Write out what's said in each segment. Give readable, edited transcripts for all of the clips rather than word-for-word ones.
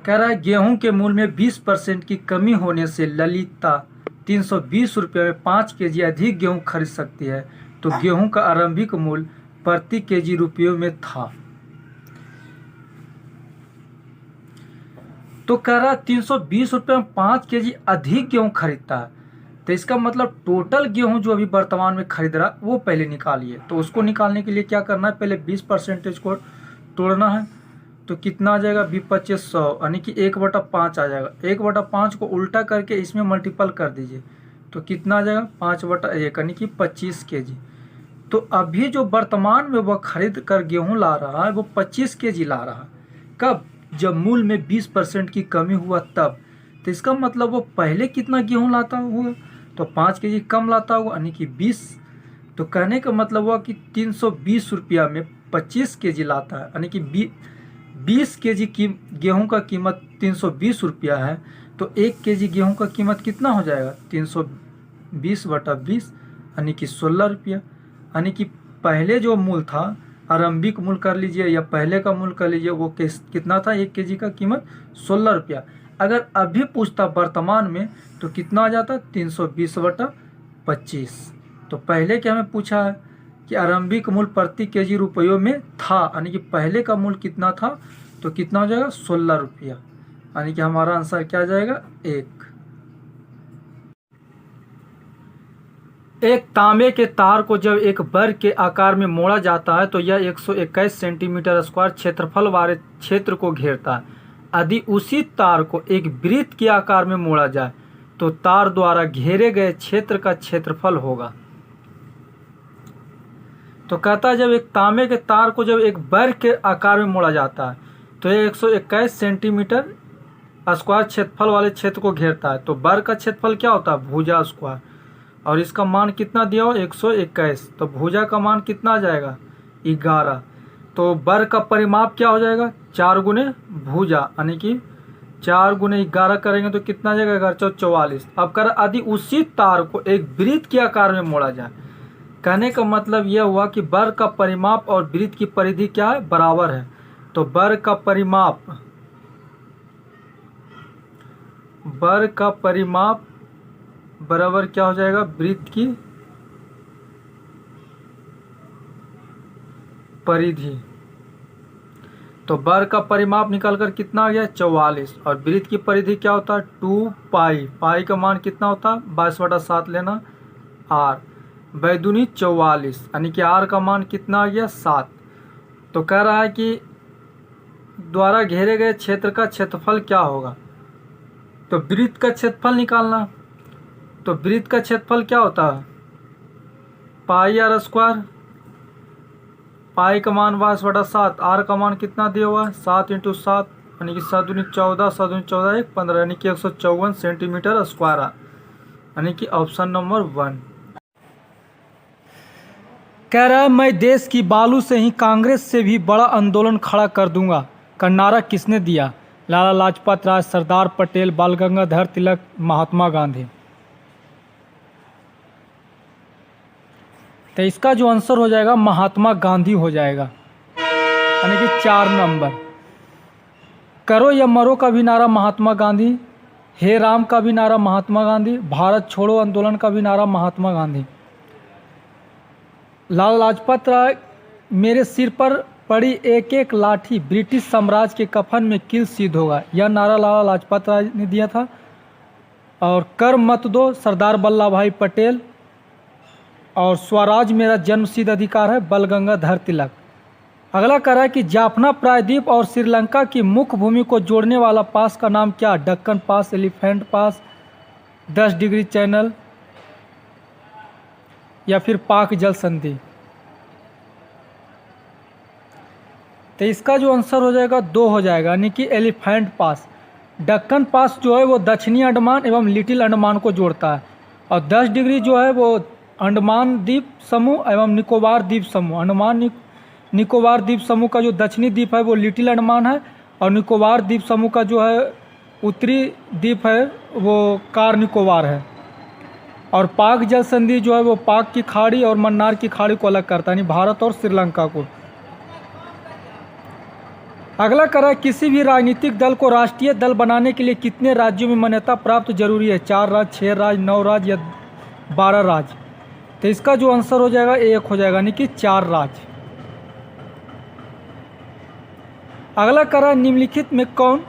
कह रहा है गेहूं के मूल्य में 20% की कमी होने से ललिता 320 रुपये में 5 केजी अधिक गेहूं खरीद सकती है। तो गेहूं का आरंभिक मूल्य प्रति केजी रुपयों में था। तो कह रहा है 320 रुपये में 5 केजी अधिक गेहूं खरीदता है। तो इसका मतलब टोटल गेहूं जो अभी वर्तमान में खरीद रहा है वो पहले निकालिए। तो उसको निकालने के लिए क्या करना है, पहले 20% को तोड़ना है। तो कितना आ जाएगा, 2500 यानी कि 1/5 आ जाएगा। 1/5 को उल्टा करके इसमें मल्टीपल कर दीजिए तो कितना आ जाएगा, 5/1 यानी कि 25 केजी। तो अभी जो वर्तमान में वह खरीद कर गेहूं ला रहा है वो 25 केजी ला रहा है। कब, जब मूल्य में 20% की कमी हुआ तब। तो इसका मतलब वो पहले कितना गेहूं लाता हुआ, तो 5 केजी कम लाता हुआ यानी कि 20। तो कहने का मतलब हुआ कि 320 रुपया में 25 केजी लाता है, यानी कि 20 केजी की गेहूं का कीमत 320 रुपया है। तो 1 केजी गेहूं का कीमत कितना हो जाएगा, 320/20 यानी कि 16 रुपया। यानी कि पहले जो मूल्य था, आरंभिक मूल्य कर लीजिए या पहले का मूल्य कर लीजिए, वो कितना था, 1 केजी का कीमत 16 रुपया। अगर अभी पूछता वर्तमान में तो कितना आ जाता, 320/25। तो पहले क्या हमें पूछा है कि आरंभिक मूल्य प्रति केजी रुपयों में था, यानी कि पहले का मूल्य कितना था, तो कितना हो जाएगा, 16 रुपया। यानी कि हमारा आंसर क्या आ जाएगा, 1। एक तांबे के तार को जब एक वर्ग के आकार में मोड़ा जाता है तो यह 121 सेंटीमीटर स्क्वायर क्षेत्रफल वाले क्षेत्र को घेरता है। यदि उसी तार को एक वृत्त के आकार में मोड़ा जाए तो तार द्वारा घेरे गए क्षेत्र का क्षेत्रफल होगा। तो कहता है जब एक तांबे के तार को जब एक वर्ग के आकार में मोड़ा जाता है तो यह 121 सेंटीमीटर स्क्वायर क्षेत्रफल वाले क्षेत्र को घेरता है। तो वर्ग का क्षेत्रफल क्या होता है, भुजा स्क्वायर, और इसका मान कितना दिया हो, 121। तो भुजा का मान कितना आ जाएगा, 11। तो वर्ग का परिमाप क्या हो जाएगा, 4 गुने भुजा, यानी कि 4 गुने 11 करेंगे तो कितना आ जाएगा, 444। अब कर यदि उसी तार को एक वृत्त के आकार में मोड़ा जाए, कहने का मतलब यह हुआ कि वर्ग का परिमाप और वृत्त की परिधि क्या है, बराबर है। तो वर्ग का परिमाप बराबर क्या हो जाएगा, वृत्त की परिधि। तो वर्ग का परिमाप निकालकर कितना आ गया, 44। और वृत्त की परिधि क्या होता है, 2 पाई। पाई का मान कितना होता है, 22/7 लेना, आर बैदुनी 44, यानी कि आर का मान कितना आ गया, 7। तो कह रहा है कि द्वारा घेरे गए क्षेत्र का क्षेत्रफल क्या होगा। तो वृत्त का क्षेत्रफल निकालना। तो वृत्त का क्षेत्रफल क्या होता है, पाई आर स्क्वायर। पाई का मान 22/7, आर का मान कितना दिया हुआ है, 7 × 7 यानी कि 7 दूनी 14, 7 दूनी 14 1 15, यानी कि 154 सेंटीमीटर स्क्वायर, यानी कि ऑप्शन नंबर 1। कह रहा है मैं देश की बालू से ही कांग्रेस से भी बड़ा आंदोलन खड़ा कर दूंगा का नारा किसने दिया, लाला लाजपत राय, सरदार पटेल, बाल गंगाधर तिलक, महात्मा गांधी। तो इसका जो आंसर हो जाएगा महात्मा गांधी हो जाएगा, यानी कि 4 नंबर। करो या मरो का भी नारा महात्मा गांधी, हे राम का भी नारा महात्मा गांधी, भारत छोड़ो आंदोलन का भी नारा महात्मा गांधी। लाला लाजपत राय, मेरे सिर पर पड़ी एक एक लाठी ब्रिटिश साम्राज्य के कफन में किल सिद्ध होगा, यह नारा लाला लाजपत राय ने दिया था। और कर मत दो, सरदार वल्लभ भाई पटेल। और स्वराज मेरा जन्मसिद्ध अधिकार है, बाल गंगाधर तिलक। अगला कह रहा है कि जाफना प्रायद्वीप और श्रीलंका की मुख्य भूमि को जोड़ने वाला पास का नाम क्या, दक्कन पास, एलिफेंट पास, 10 डिग्री चैनल या फिर पाक जल संधि। तो इसका जो आंसर हो जाएगा 2 हो जाएगा, यानी कि एलिफेंट पास। दक्कन पास जो है वो दक्षिणी अंडमान एवं लिटिल अंडमान को जोड़ता है, और 10 डिग्री जो है वो अंडमान द्वीप समूह एवं निकोबार द्वीप समूह। अंडमान निकोबार द्वीप समूह का जो दक्षिणी द्वीप है वो लिटिल अंडमान है, और निकोबार द्वीप समूह का जो है उत्तरी द्वीप है वो कार निकोबार है। और पाक जल संधि जो है वो पाक की खाड़ी और मन्नार की खाड़ी को अलग करता है, यानी भारत और श्रीलंका को। अगला करा है, किसी भी राजनीतिक दल को राष्ट्रीय दल बनाने के लिए कितने राज्यों में मान्यता प्राप्त जरूरी है? 4 राज्य, 6 राज्य, 9 राज्य या 12 राज्य? तो इसका जो आंसर हो जाएगा एक हो जाएगा, यानी कि 4 राज्य। अगला करा है, निम्नलिखित में कौन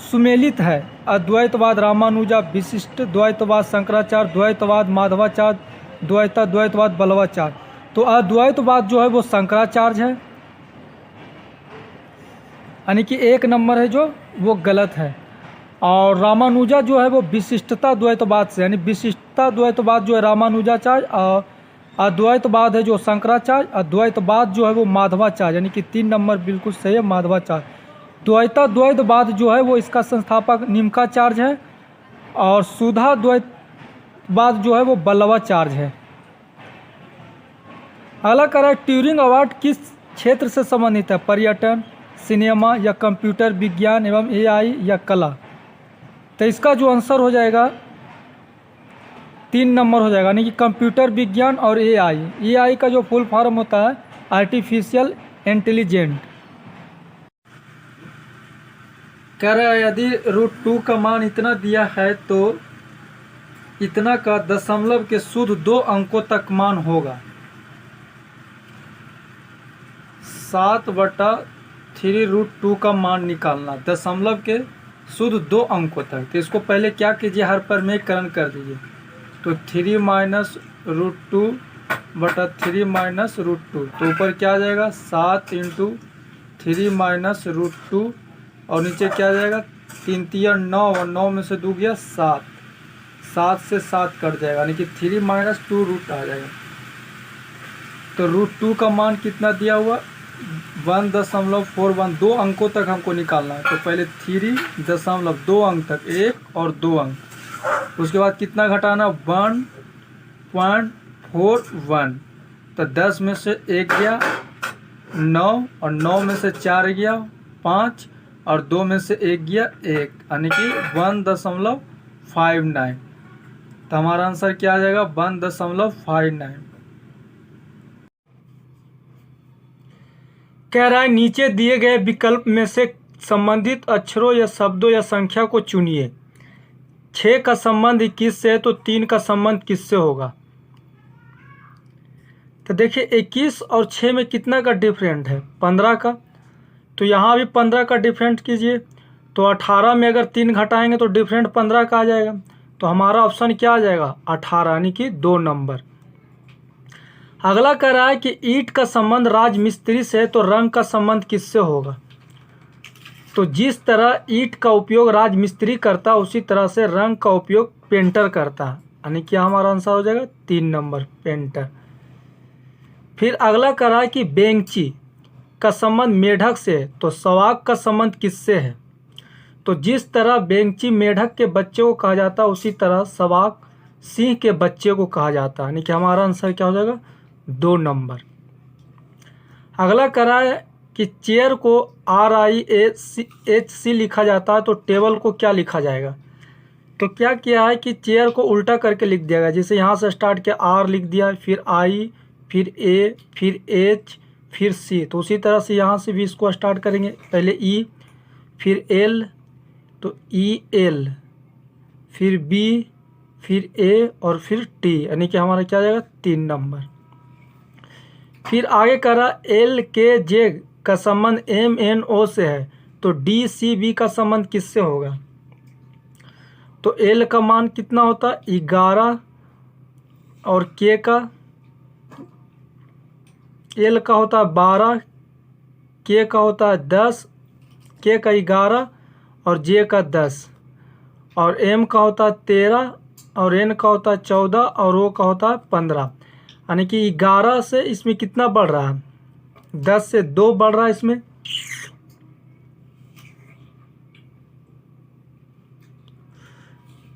सुमेलित है? अद्वैतवाद रामानुजा, विशिष्ट द्वैतवाद शंकराचार्य, द्वैतवाद माधवाचार्य, द्वैतवाद बल्लवाचार्य। तो अद्वैतवाद जो है वो शंकराचार्य है, यानी कि 1 नंबर है जो वो गलत है। और रामानुजा जो है वो विशिष्टता द्वैतवाद से, यानी विशिष्टता द्वैतवाद जो है रामानुजाचार्य, और अद्वैतवाद है जो शंकराचार्य, अद्वैतवाद जो है वो माधवाचार्य, यानी कि 3 नंबर बिल्कुल सही है, माधवाचार्य। द्वैतवाद जो है वो इसका संस्थापक निम्काचार्य है, और सुधा द्वैतवाद जो है वो बल्लवाचार्य है। अगला करा है, ट्यूरिंग अवार्ड किस क्षेत्र से संबंधित है? पर्यटन, सिनेमा या कंप्यूटर विज्ञान एवं एआई या कला? तो इसका जो आंसर हो जाएगा 3 नंबर हो जाएगा, यानी कि कंप्यूटर विज्ञान और एआई। एआई का जो फुल फॉर्म होता है आर्टिफिशियल इंटेलिजेंट। कह रहा है, यदि √2 का मान इतना दिया है तो इतना का दशमलव के शुद्ध 2 अंकों तक मान होगा। 7/3 √2 का मान निकालना दशमलव के शुद्ध 2 अंकों तक। तो इसको पहले क्या कीजिए, हर पर मेकरण कर दीजिए। तो 3 माइनस √2/3 माइनस √2, तो ऊपर क्या आ जाएगा 7 × 3 माइनस √2, और नीचे क्या आ जाएगा 3 तिया 9, और 9 में से 2 गया 7, 7 से 7 कट जाएगा, यानी कि 3 माइनस 2 रूट आ जाएगा। तो √2 का मान कितना दिया हुआ 1.41, 2 अंकों तक हमको निकालना है। तो पहले 3.2 अंक तक, 1 और 2 अंक, उसके बाद कितना घटाना 1.41। तो 10 में से 1 गया 9, और 9 में से 4 गया 5, और 2 में से 1 गया 1, यानी कि 1.59। तो हमारा आंसर क्या आ जाएगा 1.59। कह रहा है, नीचे दिए गए विकल्प में से संबंधित अक्षरों या शब्दों या संख्या को चुनिए। 6 का संबंध 21 से है, तो 3 का संबंध किससे होगा? तो देखिए 21 और 6 में कितना का डिफरेंट है? 15 का। तो यहाँ भी 15 का डिफरेंट कीजिए, तो 18 में अगर 3 घटाएंगे तो डिफरेंट 15 का आ जाएगा। तो हमारा ऑप्शन क्या आ जाएगा 18, यानी कि 2 नंबर। अगला कह रहा है कि ईंट का संबंध राजमिस्त्री से है, तो रंग का संबंध किससे होगा? तो जिस तरह ईंट का उपयोग राजमिस्त्री करता है उसी तरह से रंग का उपयोग पेंटर करता है, यानी कि हमारा आंसर हो जाएगा 3 नंबर, पेंटर। फिर अगला कह रहा है कि बेंची का संबंध मेढक से है, तो सवाक का संबंध किससे है? तो जिस तरह बेंची मेढक के बच्चे को कहा जाता है उसी तरह सवाक सिंह के बच्चे को कहा जाता है, यानी कि हमारा आंसर क्या हो जाएगा 2 नंबर। अगला कह रहा है कि चेयर को RIAC लिखा जाता है, तो टेबल को क्या लिखा जाएगा? तो क्या किया है कि चेयर को उल्टा करके लिख दिया गया, जैसे यहाँ से स्टार्ट किया R लिख दिया, फिर I, फिर A, फिर H, फिर C। तो उसी तरह से यहाँ से भी इसको स्टार्ट करेंगे, पहले E, फिर L, तो EL, फिर B, फिर A और फिर T, यानी कि हमारा क्या जाएगा 3 नंबर। फिर आगे कह रहा LKJ का संबंध MNO से है, तो DCB का संबंध किससे होगा? तो L का मान कितना होता है 11, और K का L का होता है 12, K का होता है 10, K का 11 और J का 10, और M का होता है 13, और N का होता है 14, और O का होता है 15, यानी कि 11 से इसमें कितना बढ़ रहा है 10 से 2 बढ़ रहा है इसमें।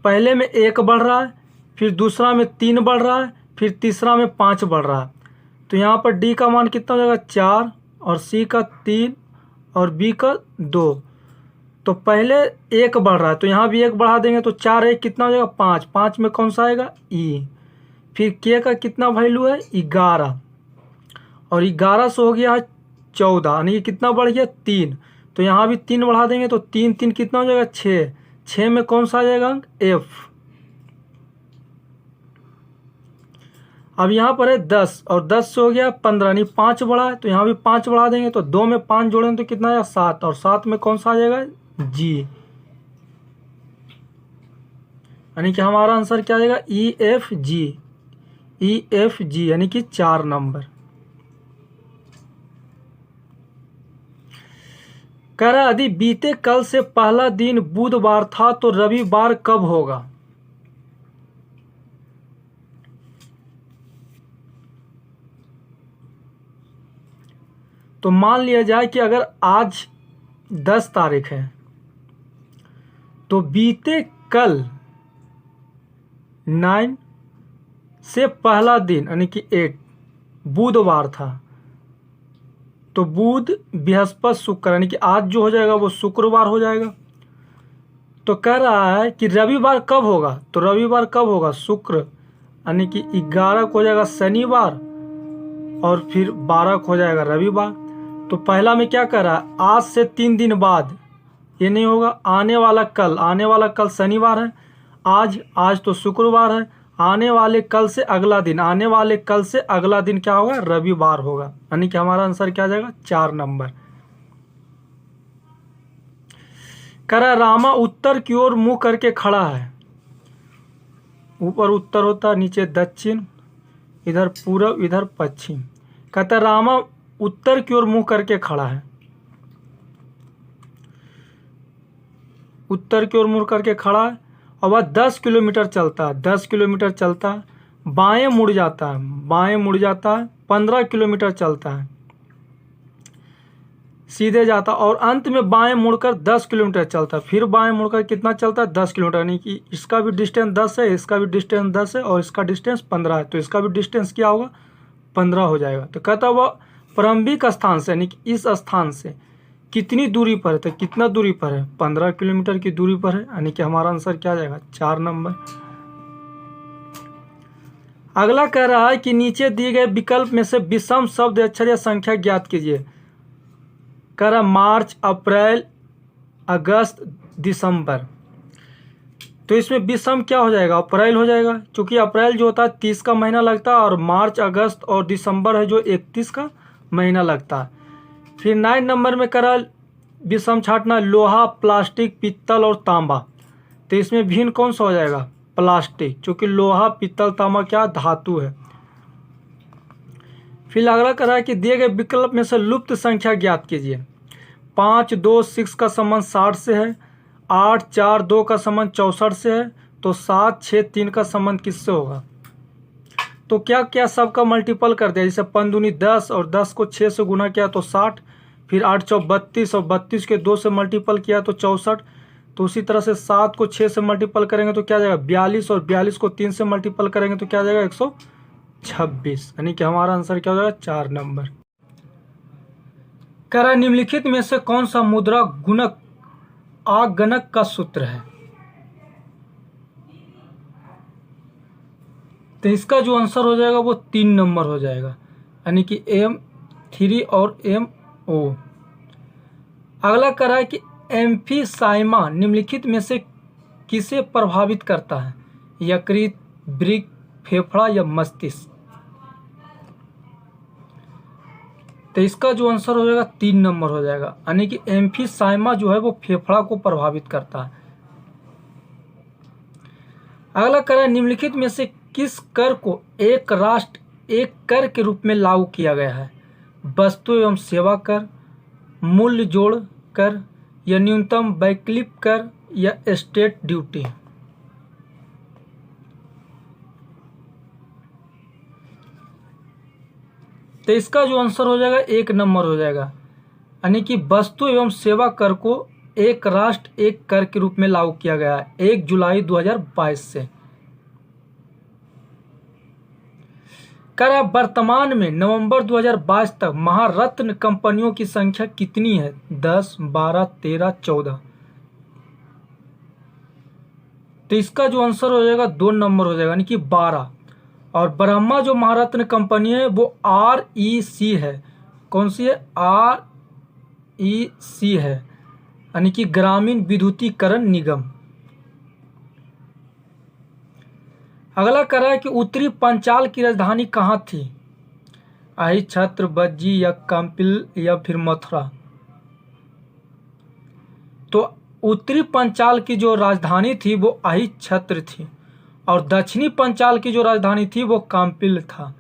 पहले में 1 बढ़ रहा है, फिर दूसरा में 3 बढ़ रहा है, फिर तीसरा में 5 बढ़ रहा है। तो यहाँ पर D का मान कितना हो जाएगा 4, और C का 3, और B का 2। तो पहले 1 बढ़ रहा है, तो यहाँ भी 1 बढ़ा देंगे, तो 4 1 कितना हो जाएगा 5, 5 में कौन सा आएगा E। फिर K का कितना वैल्यू है 11, और 11 से हो गया है 14, यानी कि कितना बढ़ गया 3। तो यहाँ भी 3 बढ़ा देंगे तो 3 3 कितना हो जाएगा 6। 6 में कौन सा आ जाएगा अंक F। अब यहाँ पर है 10 और 10 से हो गया 15 यानी 5 बढ़ा है, तो यहाँ भी 5 बढ़ा देंगे तो 2 में 5 जोड़ेंगे तो कितना आएगा 7 और 7 में कौन सा आ जाएगा G। यानी कि हमारा आंसर क्या आ जाएगा EFG। EFG यानी कि 4 नंबर। कह रहा यदि बीते कल से पहला दिन बुधवार था तो रविवार कब होगा। तो मान लिया जाए कि अगर आज 10 तारीख है तो बीते कल 9 से पहला दिन यानी कि 8 बुधवार था, तो बुध बृहस्पति शुक्र यानी कि आज जो हो जाएगा वो शुक्रवार हो जाएगा। तो कह रहा है कि रविवार कब होगा, तो रविवार कब होगा शुक्र यानी कि 11 को हो जाएगा शनिवार और फिर 12 को हो जाएगा रविवार। तो पहला में क्या कर रहा है आज से 3 दिन बाद, ये नहीं होगा। आने वाला कल शनिवार है, आज तो शुक्रवार है, आने वाले कल से अगला दिन क्या होगा रविवार होगा। यानी कि हमारा आंसर क्या आ जाएगा 4 नंबर। करा रामा उत्तर की ओर मुंह करके खड़ा है, ऊपर उत्तर होता है नीचे दक्षिण, इधर पूरब इधर पश्चिम। कहता रामा उत्तर की ओर मुंह करके खड़ा है, उत्तर की ओर मुंह करके खड़ा है और वह 10 किलोमीटर चलता है, बाएं मुड़ जाता है, 15 किलोमीटर चलता है, सीधे जाता और अंत में बाएं मुड़कर 10 किलोमीटर चलता है, फिर बाएं मुड़कर कितना चलता है 10 किलोमीटर। यानी कि इसका भी डिस्टेंस 10 है, इसका भी डिस्टेंस 10 है और इसका डिस्टेंस 15 है, तो इसका भी डिस्टेंस क्या होगा 15 हो जाएगा। तो कहता वह प्रारंभिक स्थान से यानी कि इस स्थान से कितनी दूरी पर है, तो कितना दूरी पर है 15 किलोमीटर की दूरी पर है। यानी कि हमारा आंसर क्या आ जाएगा 4 नंबर। अगला कह रहा है कि नीचे दिए गए विकल्प में से विषम शब्द अक्षर या संख्या ज्ञात कीजिए। कह रहा मार्च, अप्रैल, अगस्त, दिसंबर। तो इसमें विषम क्या हो जाएगा अप्रैल हो जाएगा, क्योंकि अप्रैल जो होता है 30 का महीना लगता है और मार्च, अगस्त और दिसंबर है जो 31 का महीना लगता है। फिर 9 नंबर में करा विषम छाटना लोहा, प्लास्टिक, पित्तल और तांबा। तो इसमें भिन्न कौन सा हो जाएगा प्लास्टिक, क्योंकि लोहा, पित्तल, तांबा क्या धातु है। फिर अगला करा है कि दिए गए विकल्प में से लुप्त संख्या ज्ञात कीजिए। 5, 2, 6 का संबंध 60 से है, 8, 4, 2 का संबंध 64 से है, तो 7, 6, 3 का संबंध किससे होगा। तो क्या क्या सबका मल्टीपल कर दिया, जैसे 5 दूनी 10 और 10 को 6 से गुना किया तो 60, फिर 8 चौक 32 और 32 के 2 से मल्टीपल किया तो 64। तो उसी तरह से 7 को 6 से मल्टीपल करेंगे तो क्या आ जाएगा 42 और 42 को 3 से मल्टीपल करेंगे तो क्या आ जाएगा 126। यानी कि हमारा आंसर क्या हो जाएगा 4 नंबर। कह रहा निम्नलिखित में से कौन सा मुद्रा गुणक आगणक का सूत्र है। तो इसका जो आंसर हो जाएगा वो 3 नंबर हो जाएगा, यानी कि M3 और MO। अगला कह रहा है कि एम्फीसाइमा निम्नलिखित में से किसे प्रभावित करता है, यकृत, वृक्क, फेफड़ा या मस्तिष्क। तो इसका जो आंसर हो जाएगा 3 नंबर हो जाएगा, यानी कि एम्फीसाइमा जो है वो फेफड़ा को प्रभावित करता है। अगला कह रहा है निम्नलिखित में से किस कर को एक राष्ट्र एक कर के रूप में लागू किया गया है, वस्तु एवं सेवा कर, मूल्य जोड़ कर या न्यूनतम वैकल्पिक कर या एस्टेट ड्यूटी। तो इसका जो आंसर हो जाएगा 1 नंबर हो जाएगा, यानी कि वस्तु एवं सेवा कर को एक राष्ट्र एक कर के रूप में लागू किया गया है 1 जुलाई 2022 से। कर वर्तमान में नवंबर 2022 तक महारत्न कंपनियों की संख्या कितनी है, 10, 12, 13, 14। तो इसका जो आंसर हो जाएगा 2 नंबर हो जाएगा, यानी कि 12। और ब्रह्मा जो महारत्न कंपनी है वो REC है, कौन सी है REC है, यानी कि ग्रामीण विद्युतीकरण निगम। अगला कह रहा है कि उत्तरी पंचाल की राजधानी कहाँ थी? अहि छत्र, बज्जी या कंपिल या फिर मथुरा। तो उत्तरी पंचाल की जो राजधानी थी वो अहि छत्र थी और दक्षिणी पंचाल की जो राजधानी थी वो काम्पिल था।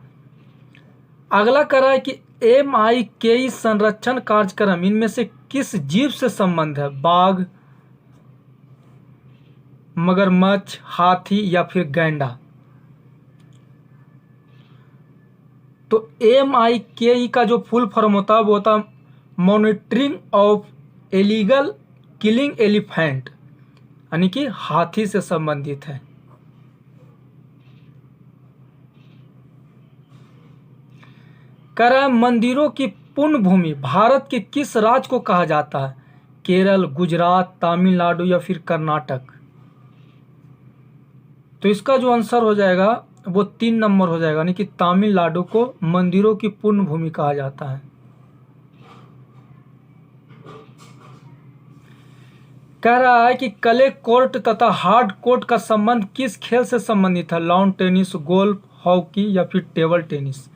अगला कह रहा है कि MIKE संरक्षण कार्यक्रम इनमें से किस जीव से संबंध है? बाघ, मगरमच्छ, हाथी या फिर गैंडा। तो MIKE का जो फुल फॉर्म होता है वो होता है monitoring of illegal killing elephant, यानी कि हाथी से संबंधित है। कह रहा है मंदिरों की पुण्य भूमि भारत के किस राज्य को कहा जाता है? केरल, गुजरात, तमिलनाडु या फिर कर्नाटक। तो इसका जो आंसर हो जाएगा वो 3 नंबर हो जाएगा, यानी कि तमिलनाडु को मंदिरों की पुण्य भूमि कहा जाता है। कह रहा है कि क्ले कोर्ट तथा हार्ड कोर्ट का संबंध किस खेल से संबंधित है? लॉन टेनिस, गोल्फ, हॉकी या फिर टेबल टेनिस।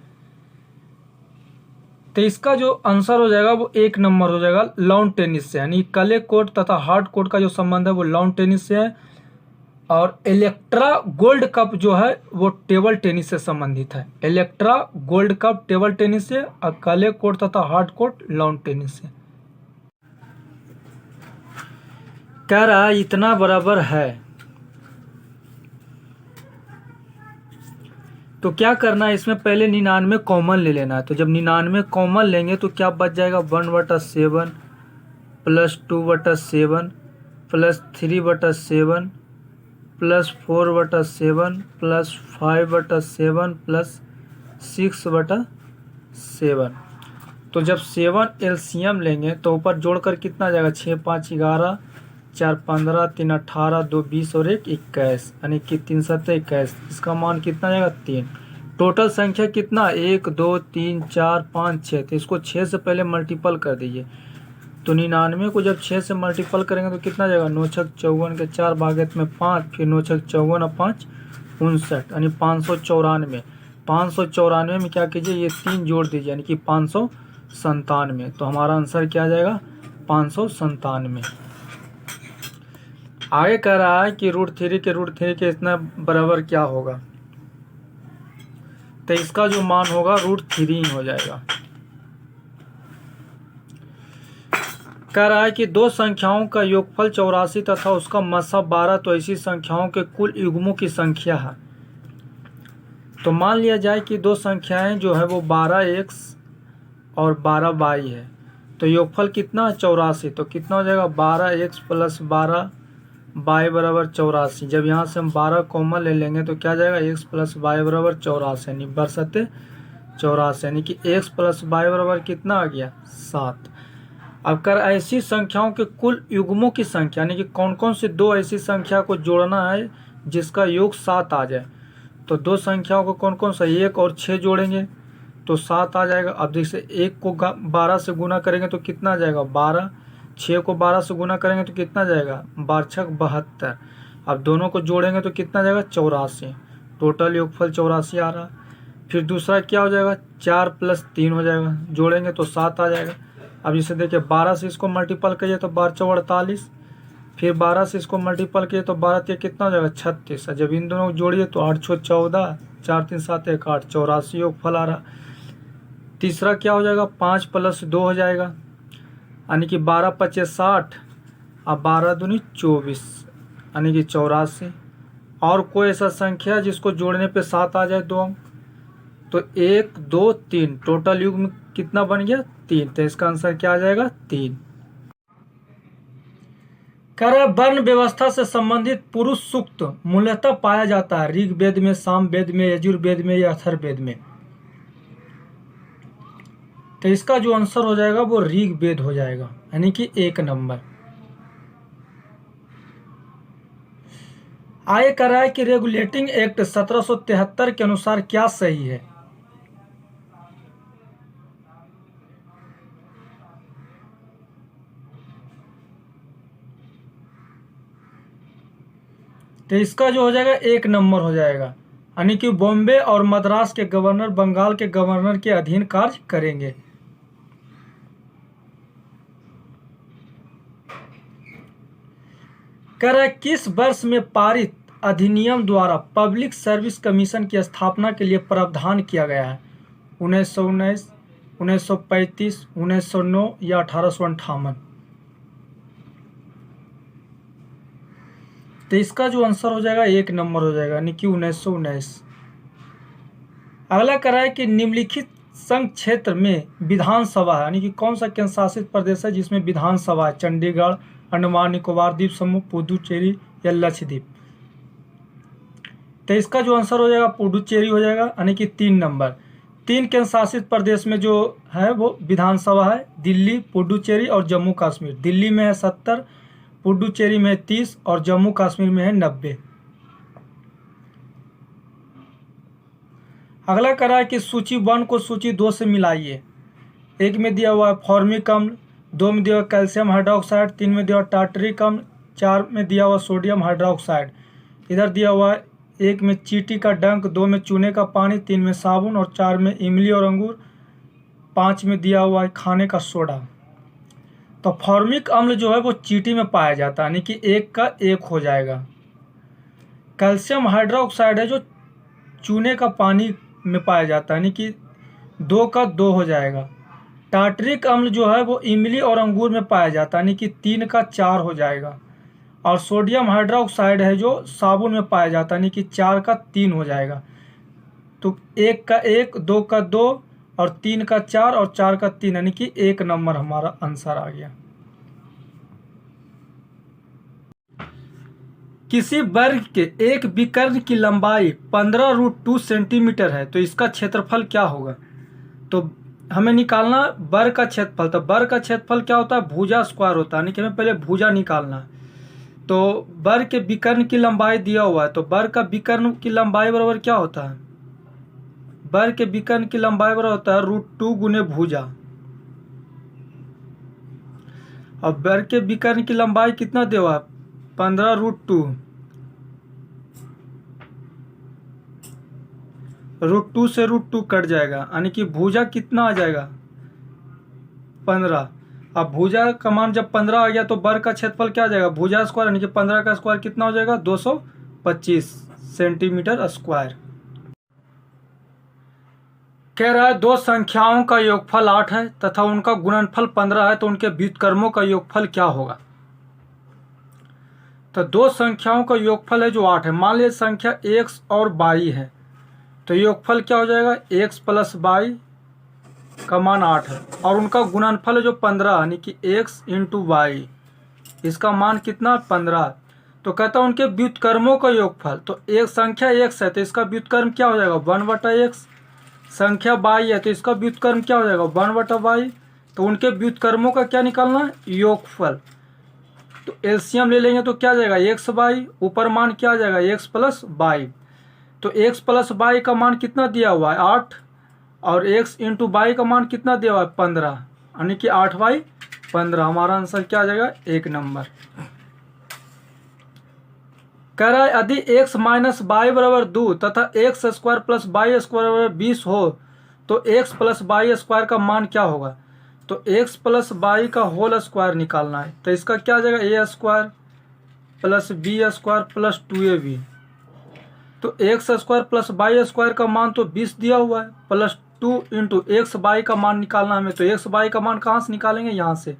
तो इसका जो आंसर हो जाएगा वो 1 नंबर हो जाएगा, लॉन टेनिस से। यानी क्ले कोर्ट तथा हार्ड कोर्ट का जो संबंध है वो लॉन टेनिस से है और इलेक्ट्रा गोल्ड कप जो है वो टेबल टेनिस से संबंधित है। Electra gold cup table tennis से और क्ले कोर्ट तथा हार्ड कोर्ट लॉन टेनिस से। कह रहा है इतना बराबर है। तो क्या करना है, इसमें पहले 99 कॉमन ले लेना है। तो जब 99 कॉमन लेंगे तो क्या बच जाएगा? 1/7 plus 2/7 plus 3/7 plus 4/7 plus 5/7 plus 6/7। तो जब 7 LCM लेंगे तो ऊपर जोड़कर कितना जाएगा? 6 5 11, 4 15, 3 18, 2 20 और 1 21, यानी कि 3 7 21। इसका मान कितना जाएगा? 3। टोटल संख्या कितना? 1 2 3 4 5 6। तो इसको 6 से पहले मल्टीपल कर दीजिए। तो 99 को जब 6 से मल्टीपल करेंगे तो कितना जाएगा? 9 6 54 के 4 भागत में 5, फिर 9 6 54 और 5 59, यानी 594। 594 में क्या कीजिए, ये 3 जोड़ दीजिए, यानी कि 597। तो हमारा आंसर क्या आ जाएगा? 597। आगे कह रहा है कि √3 के इतना बराबर क्या होगा? तो इसका जो मान होगा √3 हो जाएगा। कह रहा है कि दो संख्याओं का योगफल 84 तथा उसका मसा 12 तो ऐसी संख्याओं के कुल युग्मों की संख्या है। तो मान लिया जाए कि दो संख्याएं जो है वो 12x और 12y है। तो योगफल कितना? 84। तो कितना हो जाएगा? 12x प्लस 12y बराबर 84। जब यहाँ से हम 12 कॉमन ले लेंगे तो क्या जाएगा? x प्लस y बराबर 84, यानी बरसते 84, यानी कि x प्लस y बराबर कितना आ गया? 7। अब कर ऐसी संख्याओं के कुल युग्मों की संख्या, यानी कि कौन कौन सी दो ऐसी संख्या को जोड़ना है जिसका योग 7 आ जाए। तो दो संख्याओं को कौन कौन सा? 1 और 6 जोड़ेंगे तो 7 आ जाएगा। अब जैसे 1 को 12 से गुना करेंगे तो कितना आ जाएगा? 12। 6 को 12 से गुना करेंगे तो कितना जाएगा? 12 6 72। अब दोनों को जोड़ेंगे तो कितना जाएगा? 84। टोटल योगफल 84 आ रहा। फिर दूसरा क्या हो जाएगा? 4 + 3 हो जाएगा, जोड़ेंगे तो 7 आ जाएगा। अब इसे देखिए 12 से इसको मल्टीपल करिए तो 12 4 48, फिर 12 से इसको मल्टीपल किए तो 12 3 कितना हो जाएगा? 36। जब इन दोनों को जोड़िए तो 8 6 14, 4 3 7 1 8, 84 योगफल आ रहा। तीसरा क्या हो जाएगा? 5 + 2 हो जाएगा, यानी कि 12 5 60 और 12 दूनी 24, यानी कि 84। और कोई ऐसा संख्या जिसको जोड़ने पे 7 आ जाए 2 अंक? तो 1 2 3, टोटल युग्म कितना बन गया? 3। तो इसका आंसर क्या आ जाएगा? 3। कह रहा है वर्ण व्यवस्था से संबंधित पुरुष सूक्त मूलतः पाया जाता है ऋग्वेद में, सामवेद में, यजुर्वेद में या अथर्ववेद में। तो इसका जो आंसर हो जाएगा वो ऋग्वेद हो जाएगा, यानी कि 1 नंबर। आगे कह रहा है कि रेगुलेटिंग एक्ट 1773 के अनुसार क्या सही है? तो इसका जो हो जाएगा 1 नंबर हो जाएगा, यानी कि बॉम्बे और मद्रास के गवर्नर बंगाल के गवर्नर के अधीन कार्य करेंगे। कह रहा है किस वर्ष में पारित अधिनियम द्वारा पब्लिक सर्विस कमीशन की स्थापना के लिए प्रावधान किया गया है? 1919, 1935, 1909 या 1858? तो इसका जो आंसर हो जाएगा 1 नंबर हो जाएगा, यानी कि 1919। अगला कह रहा है कि निम्नलिखित संघ क्षेत्र में विधानसभा है, यानी कि कौन सा केंद्र शासित प्रदेश है जिसमें विधानसभा है? चंडीगढ़, अंडमान निकोबार द्वीप समूह, पुदुचेरी या लक्षद्वीप? तो इसका जो आंसर हो जाएगा पुडुचेरी हो जाएगा, यानी कि 3 नंबर। 3 केंद्र शासित प्रदेश में जो है वो विधानसभा है, दिल्ली, पुडुचेरी और जम्मू कश्मीर। दिल्ली में है 70, पुडुचेरी में 30 और जम्मू कश्मीर में है 90। अगला कह रहा है कि सूची 1 को सूची 2 से मिलाइए। 1 में दिया हुआ है फॉर्मिक अम्ल, 2 में दिया हुआ कैल्शियम हाइड्रोक्साइड, 3 में दिया हुआ टार्टरिक अम्ल, 4 में दिया हुआ सोडियम हाइड्रोक्साइड। इधर दिया हुआ है 1 में चींटी का डंक, 2 में चूने का पानी, 3 में साबुन और 4 में इमली और अंगूर, 5 में दिया हुआ है खाने का सोडा। तो फॉर्मिक अम्ल जो है वो चींटी में पाया जाता है, यानी कि 1 का 1 हो जाएगा। कैल्शियम हाइड्रोक्साइड है जो चूने का पानी में पाया जाता है, यानी कि 2 का 2 हो जाएगा। टार्टरिक अम्ल जो है वो इमली और अंगूर में पाया जाता है, यानी कि 3 का 4 हो जाएगा। और सोडियम हाइड्रोक्साइड है जो साबुन में पाया जाता है, यानी कि 4 का 3 हो जाएगा। तो 1 का 1, 2 का 2 और 3 का 4 और 4 का 3, यानी कि 1 नंबर हमारा आंसर आ गया। किसी वर्ग के एक विकर्ण की लंबाई 15√2 सेंटीमीटर है तो इसका क्षेत्रफल क्या होगा? तो हमें निकालना वर्ग का क्षेत्रफल। तो वर्ग का क्षेत्रफल क्या होता है? भुजा स्क्वायर होता है, यानी कि हमें पहले भुजा निकालना है। तो वर्ग के विकर्ण की लंबाई दिया हुआ है, तो वर्ग का विकर्ण की लंबाई बराबर क्या होता है? वर्ग के विकर्ण की लंबाई बराबर होता है √2 गुने भुजा। और वर्ग के विकर्ण की लंबाई कितना दिया हुआ है? 15√2। √2 से √2 कट जाएगा, यानी कि भुजा कितना आ जाएगा? 15। अब भुजा का मान जब 15 आ गया तो वर्ग का क्षेत्रफल क्या आ जाएगा? भुजा स्क्वायर, यानी कि 15 का स्क्वायर कितना हो जाएगा? 225 सेंटीमीटर स्क्वायर। कह रहा है दो संख्याओं का योगफल 8 है तथा उनका गुणनफल 15 है तो उनके व्युत्क्रमों का योगफल क्या होगा? तो दो संख्याओं का योगफल है जो 8 है। मान लीजिए संख्या x और y है, तो योगफल क्या हो जाएगा? x + y का मान 8 है और उनका गुणनफल है जो 15, यानी कि x × y, इसका मान कितना? 15। तो कहता है उनके व्युत्क्रमों का योगफल। तो एक संख्या x है तो इसका व्युत्क्रम क्या हो जाएगा? 1/x। संख्या y है तो इसका व्युत्क्रम क्या हो जाएगा? 1/y। तो उनके व्युत्क्रमों का क्या निकालना है? योगफल। तो एलसीएम ले लेंगे तो क्या आ जाएगा? xy, ऊपर मान क्या आ जाएगा? x + y। तो x + y का मान कितना दिया हुआ है? 8 और x × y का मान कितना दिया हुआ है? 15, यानी कि 8/15। हमारा आंसर क्या आ जाएगा? 1 नंबर। कह रहा है यदि x - y = 2 तथा x² + y² = 20 हो तो x + y² का मान क्या होगा? तो x + y का होल स्क्वायर निकालना है, तो इसका क्या आ जाएगा? a² + b² + 2ab। तो x² + y² का मान तो 20 दिया हुआ है, +2 × xy का मान निकालना हमें। तो xy का मान कहाँ से निकालेंगे? यहाँ से।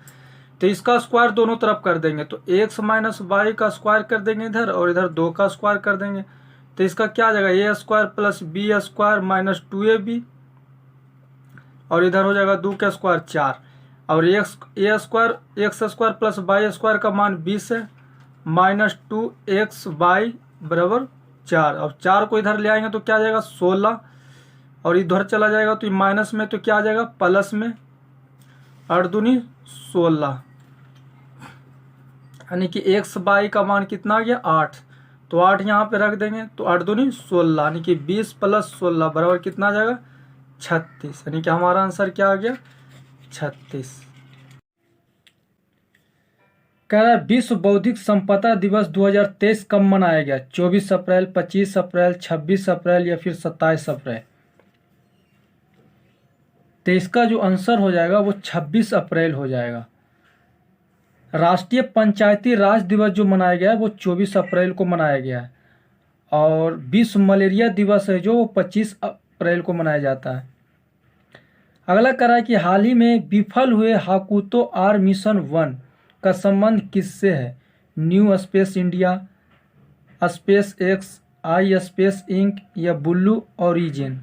तो इसका स्क्वायर दोनों तरफ कर देंगे, तो x - y का स्क्वायर कर देंगे इधर और इधर 2 का स्क्वायर कर देंगे। तो इसका क्या आ जाएगा? a² + b² - 2ab और इधर हो जाएगा 2 का स्क्वायर 4 और a² x² + y² का मान 20 है, -2xy = 4 और 4 को इधर ले आएंगे तो क्या आ जाएगा? 16 और इधर चला जाएगा तो माइनस में, तो क्या आ जाएगा? प्लस में। 8 दूनी 16, यानी कि xy का मान कितना आ गया? 8। तो 8 यहाँ पे रख देंगे तो 8 दूनी 16, यानी कि 20 + 16 बराबर कितना आ जाएगा? 36, यानी कि हमारा आंसर क्या आ गया? 36। कह रहा है विश्व बौद्धिक संपदा दिवस 2023 कब मनाया गया? 24 अप्रैल, 25 अप्रैल, 26 अप्रैल या फिर 27 अप्रैल? तो इसका जो आंसर हो जाएगा वो 26 अप्रैल हो जाएगा। राष्ट्रीय पंचायती राज दिवस जो मनाया गया है वो 24 अप्रैल को मनाया गया है। और विश्व मलेरिया दिवस है जो वो 25 अप्रैल को मनाया जाता है। अगला कह रहा है कि हाल ही में विफल हुए हाकुतो आर मिशन 1 का संबंध किससे है? New Space India, SpaceX, ispace inc या ब्लू ओरिजिन?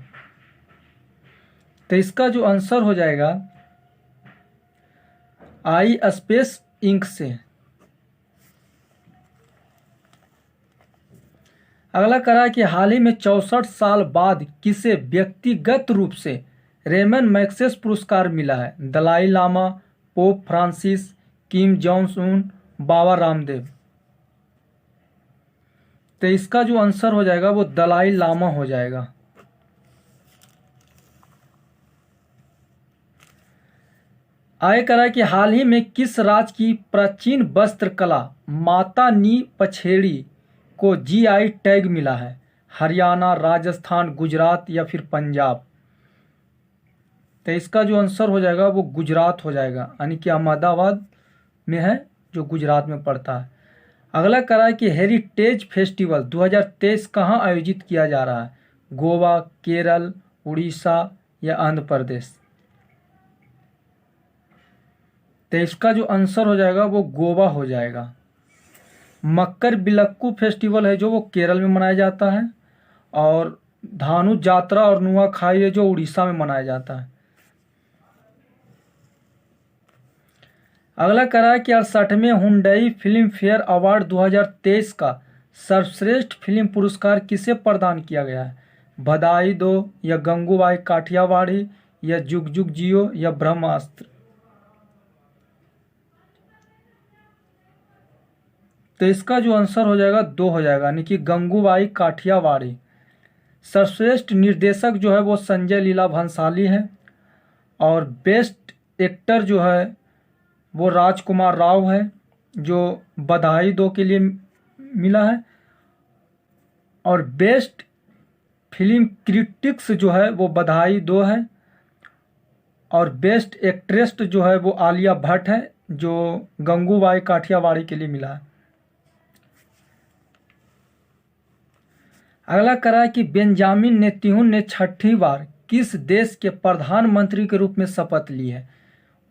तो इसका जो आंसर हो जाएगा आई स्पेस इंक से। अगला कह रहा है कि हाल ही में 64 साल बाद किसे व्यक्तिगत रूप से रेमन मैग्सेस पुरस्कार मिला है? Dalai Lama, Pope Francis, Kim Jong Un, Baba Ramdev? तो इसका जो आंसर हो जाएगा वो दलाई लामा हो जाएगा। आगे कह रहा है कि हाल ही में किस राज्य की प्राचीन वस्त्र कला माता नी पछेड़ी को जीआई टैग मिला है? हरियाणा, राजस्थान, गुजरात या फिर पंजाब? तो इसका जो आंसर हो जाएगा वो गुजरात हो जाएगा, यानी कि अहमदाबाद में है जो गुजरात में पड़ता है। अगला कह रहा है कि हेरिटेज फेस्टिवल 2023 कहाँ आयोजित किया जा रहा है? गोवा, केरल, उड़ीसा या आंध्र प्रदेश? तो इसका जो आंसर हो जाएगा वो गोवा हो जाएगा। मक्कर बिलक्कू फेस्टिवल है जो वो केरल में मनाया जाता है। और धानु जात्रा और नुआखाई है जो उड़ीसा में मनाया जाता है। अगला कह रहा है कि 68वें हुंडई फिल्म फेयर अवार्ड 2023 का सर्वश्रेष्ठ फिल्म पुरस्कार किसे प्रदान किया गया है? बधाई दो या गंगूबाई काठियावाड़ी या जुग जुग जियो या ब्रह्मास्त्र? तो इसका जो आंसर हो जाएगा 2 हो जाएगा, यानी कि गंगूबाई काठियावाड़ी। सर्वश्रेष्ठ निर्देशक जो है वो संजय लीला भंसाली है। और बेस्ट एक्टर जो है वो राजकुमार राव है जो बधाई दो के लिए मिला है। और बेस्ट फिल्म क्रिटिक्स जो है वो बधाई दो है। और बेस्ट एक्ट्रेस जो है वो आलिया भट्ट है जो गंगूबाई काठियावाड़ी के लिए मिला है। अगला करा है कि बेंजामिन नेतन्याहू ने 6ठी बार किस देश के प्रधानमंत्री के रूप में शपथ ली है?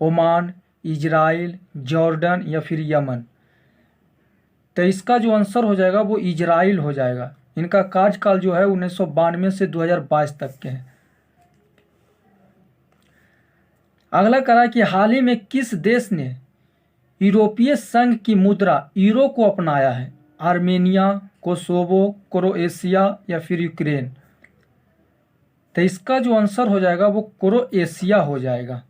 ओमान, इजराइल, जॉर्डन या फिर यमन? तो इसका जो आंसर हो जाएगा वो इजराइल हो जाएगा। इनका कार्यकाल जो है 1992 से 2022 तक के है। अगला करा कि हाल ही में किस देश ने यूरोपीय संघ की मुद्रा यूरो को अपनाया है? आर्मेनिया, कोसोवो, क्रोएशिया या फिर यूक्रेन? तो इसका जो आंसर हो जाएगा वो क्रोएशिया हो जाएगा।